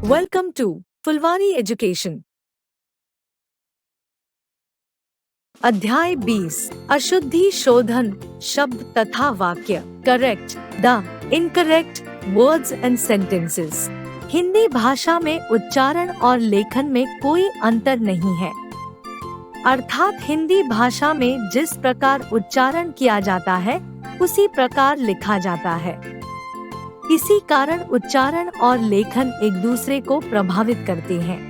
Welcome to Phulwari education. अध्याय 20 अशुद्धि शोधन शब्द तथा वाक्य। Correct the incorrect words and sentences. Hindi भाषा में उच्चारण और लेखन में कोई अंतर नहीं है, अर्थात हिंदी भाषा में जिस प्रकार उच्चारण किया जाता है उसी प्रकार लिखा जाता है। इसी कारण उच्चारण और लेखन एक दूसरे को प्रभावित करते हैं,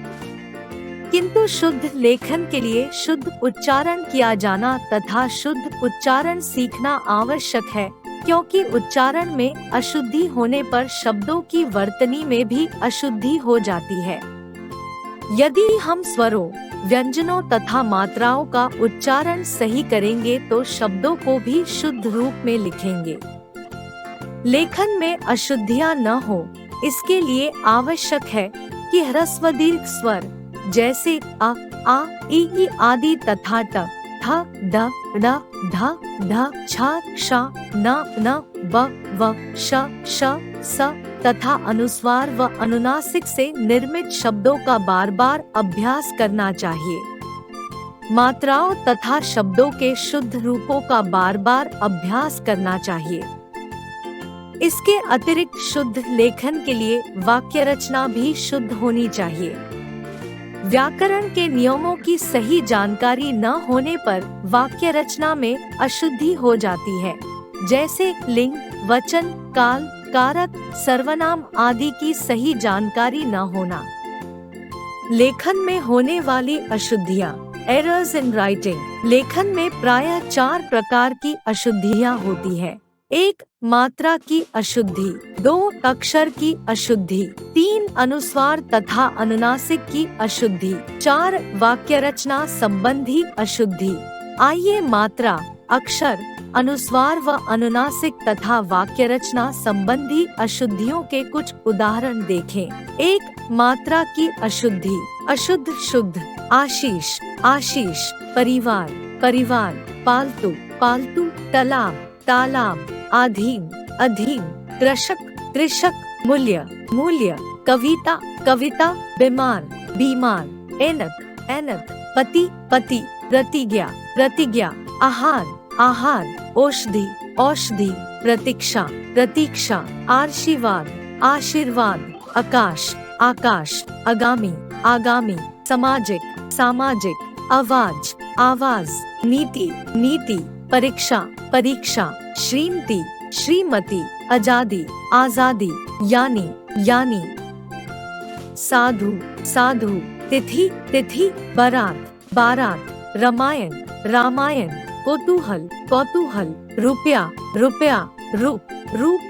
किंतु शुद्ध लेखन के लिए शुद्ध उच्चारण किया जाना तथा शुद्ध उच्चारण सीखना आवश्यक है, क्योंकि उच्चारण में अशुद्धि होने पर शब्दों की वर्तनी में भी अशुद्धि हो जाती है। यदि हम स्वरों, व्यंजनों तथा मात्राओं का उच्चारण सही करेंगे तो शब्दों को भी शुद्ध रूप में लिखेंगे। लेखन में अशुद्धियां न हो, इसके लिए आवश्यक है कि ह्रस्व दीर्घ स्वर जैसे अ, आ, ई आदि तथा ट, थ, द, ड़, ध, ध, छ, श, न, ब, व, श, स तथा अनुस्वार व अनुनासिक से निर्मित शब्दों का बार बार अभ्यास करना चाहिए। मात्राओं तथा शब्दों के शुद्ध रूपों का बार बार अभ्यास करना चाहिए। इसके अतिरिक्त शुद्ध लेखन के लिए वाक्य रचना भी शुद्ध होनी चाहिए। व्याकरण के नियमों की सही जानकारी न होने पर वाक्य रचना में अशुद्धि हो जाती है, जैसे लिंग, वचन, काल, कारक, सर्वनाम आदि की सही जानकारी न होना। लेखन में होने वाली अशुद्धियाँ, एरर्स इन राइटिंग। लेखन में प्रायः 4 प्रकार की अशुद्धियाँ होती है। 1 मात्रा की अशुद्धि, 2 अक्षर की अशुद्धि, 3 अनुस्वार तथा अनुनासिक की अशुद्धि, 4 वाक्य रचना संबंधी अशुद्धि। आइए मात्रा, अक्षर, अनुस्वार व अनुनासिक तथा वाक्य रचना संबंधी अशुद्धियों के कुछ उदाहरण देखें। 1 मात्रा की अशुद्धि। अशुद्ध शुद्ध, आशीष, आशीष, परिवार, परिवार, पालतू, पालतू, तालाब, तालाब, अधीन, अधीन, कृषक, कृषक, मूल्य, मूल्य, कविता, कविता, बीमार, बीमार, ऐनक, ऐनक, पति, पति, प्रतिज्ञा, प्रतिज्ञा, आहार, आहार, औषधि, औषधि, प्रतीक्षा, प्रतीक्षा, आशीर्वाद, आशीर्वाद, आकाश, आकाश, आगामी, आगामी, सामाजिक, सामाजिक, आवाज, आवाज, नीति, नीति, परीक्षा, परीक्षा, श्रीमती, श्रीमती, आजादी, आजादी, यानी, यानी, साधु, साधु, तिथि, तिथि, बारात, बारात, रामायण, रामायण, कौतूहल, कौतूहल, रुपया, रुपया, रूप, रूप,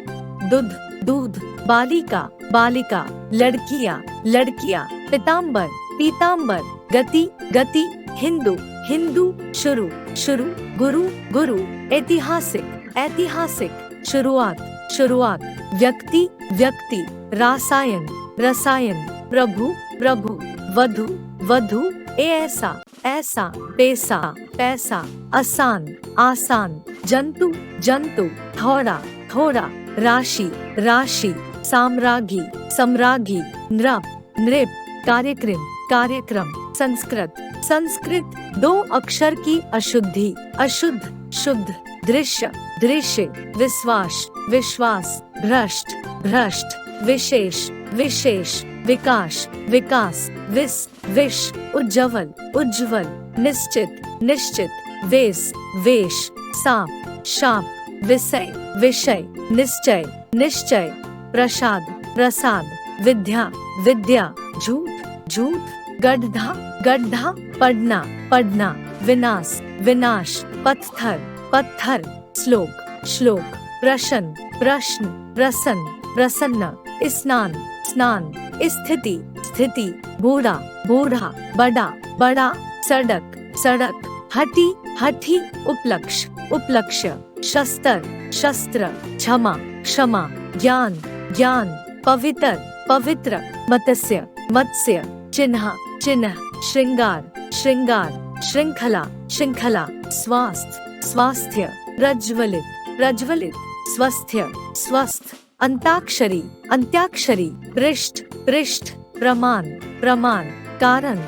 दूध, दूध, बालिका, बालिका, लड़कियां, लड़कियां, पीताम्बर, पीताम्बर, गति, गति, हिंदू, हिंदू, शुरू, शुरू, गुरु, गुरु, ऐतिहासिक, ऐतिहासिक, शुरुआत, शुरुआत, व्यक्ति, व्यक्ति, रासायन, रसायन, प्रभु, प्रभु, वधु, वधु, ऐसा, ऐसा, पैसा, पैसा, आसान, आसान, जंतु, जंतु, थोड़ा, थोड़ा, राशि, राशि, साम्राज्ञी, सम्राज्ञी, नृप, नृप, कार्यक्रम, कार्यक्रम, संस्कृत, संस्कृत। 2 अक्षर की अशुद्धि। अशुद्ध शुद्ध, दृश्य, दृश्य, विश्वास, विश्वास, भ्रष्ट, भ्रष्ट, विशेष, विशेष, विकास, विकास, विष, विष, उज्ज्वल, उज्ज्वल, निश्चित, निश्चित, वेश, वेश, सांप, शाप, विषय, विषय, निश्चय, निश्चय, प्रसाद, प्रसाद, विद्या, विद्या, झूठ, झूठ, गड्ढा, गड्ढा, पढ़ना, पढ़ना, विनाश, विनाश, पत्थर, पत्थर, श्लोक, श्लोक, प्रश्न, प्रश्न, प्रसन्न, प्रसन्न, स्नान, स्नान, स्थिति, स्थिति, बूढ़ा, बूढ़ा, बड़ा, बड़ा, सड़क, सड़क, हठी, हठी, उपलक्ष्य, उपलक्ष्य, शस्त्र, शस्त्र, क्षमा, क्षमा, ज्ञान, ज्ञान, पवित्र, पवित्र, मत्स्य, मत्स्य, चिन्ह, चिन्ह, श्रृंगार, श्रृंगार, श्रृंखला, श्रृंखला, स्वास्थ्य, स्वास्थ्य, प्रज्वलित, प्रज्वलित, स्वस्थ्य, स्वस्थ, अंताक्षरी, अंत्याक्षरी, पृष्ठ, पृष्ठ, प्रमाण, प्रमाण, कारण,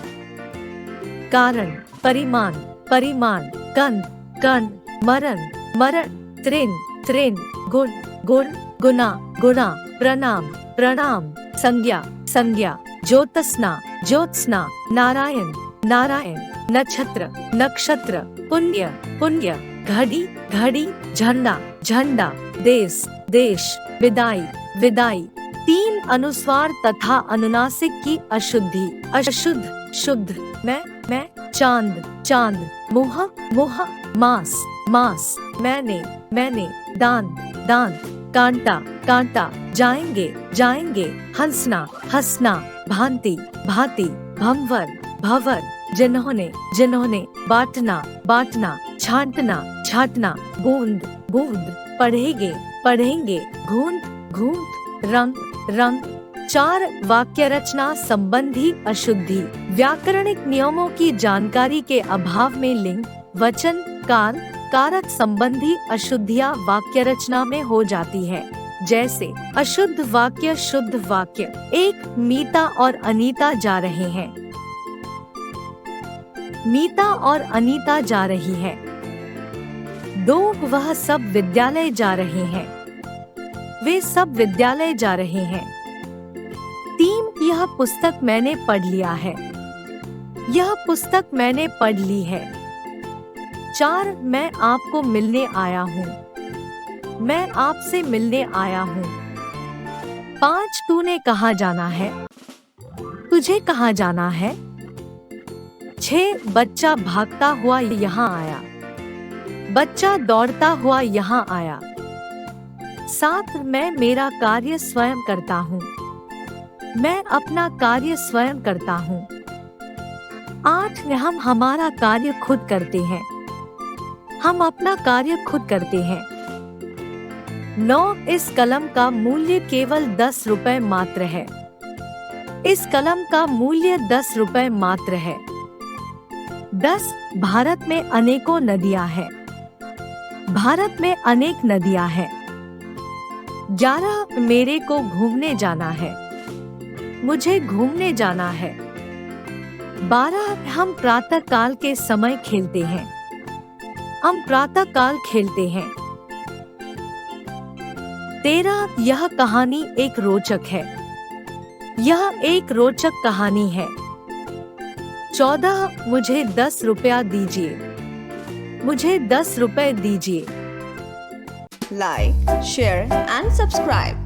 कारण, परिमाण, परिमाण, कण, कण, मरण, मरण, त्रिन, त्रिन, गुण, गुण, गुना, गुना, प्रणाम, प्रणाम, संज्ञा, संज्ञा, ज्योत्स्ना, ज्योत्स्ना, नारायण, नारायण, नक्षत्र, नक्षत्र, पुण्य, पुण्य, घड़ी, घड़ी, झंडा, झंडा, देश, देश, विदाई, विदाई, तीन अनुस्वार तथा अनुनासिक की अशुद्धि, अशुद्ध, शुद्ध, मैं, चांद, चांद, मुह, मुह, मास, मास, मैंने, मैंने, दान, दान, कांटा, कांटा, जाएंगे, जाएंगे, हंसना, हंसना, भांति, भांति, भंवर, भंवर, जिन्होंने, जिन्होंने, बांटना, बांटना, छांटना, छांटना, बूंद, बूंद, पढ़ेंगे, पढ़ेंगे, घूंट, घूंट, रंग, रंग। 4 वाक्य रचना संबंधी अशुद्धि। व्याकरणिक नियमों की जानकारी के अभाव में लिंग, वचन, काल, कारक संबंधी अशुद्धियां वाक्य रचना में हो जाती है। जैसे अशुद्ध वाक्य, शुद्ध वाक्य। 1 मीता और अनीता जा रहे हैं। मीता और अनीता जा रही है। 2 वह सब विद्यालय जा रहे हैं। वे सब विद्यालय जा रहे हैं। 3 यह पुस्तक मैंने पढ़ लिया है। यह पुस्तक मैंने पढ़ ली है। 4 मैं आपको मिलने आया हूँ। मैं आपसे मिलने आया हूँ। 5 तूने कहाँ जाना है। तुझे कहाँ जाना है। 6 बच्चा भागता हुआ यहाँ आया। बच्चा दौड़ता हुआ यहाँ आया। 7 मैं मेरा कार्य स्वयं करता हूँ। मैं अपना कार्य स्वयं करता हूँ। 8 हम हमारा कार्य खुद करते हैं। हम अपना कार्य खुद करते हैं। 9 इस कलम का मूल्य केवल 10 रुपए मात्र है। इस कलम का मूल्य 10 रुपए मात्र है। 10 भारत में अनेकों नदियां हैं। भारत में अनेक नदियां हैं। 11 मेरे को घूमने जाना है। मुझे घूमने जाना है। 12 हम प्रातः काल के समय खेलते हैं। हम प्रातः काल खेलते हैं। 13 यह कहानी एक रोचक है। यह एक रोचक कहानी है। 14 मुझे 10 रुपया दीजिए। मुझे 10 रुपए दीजिए। Like, share and subscribe.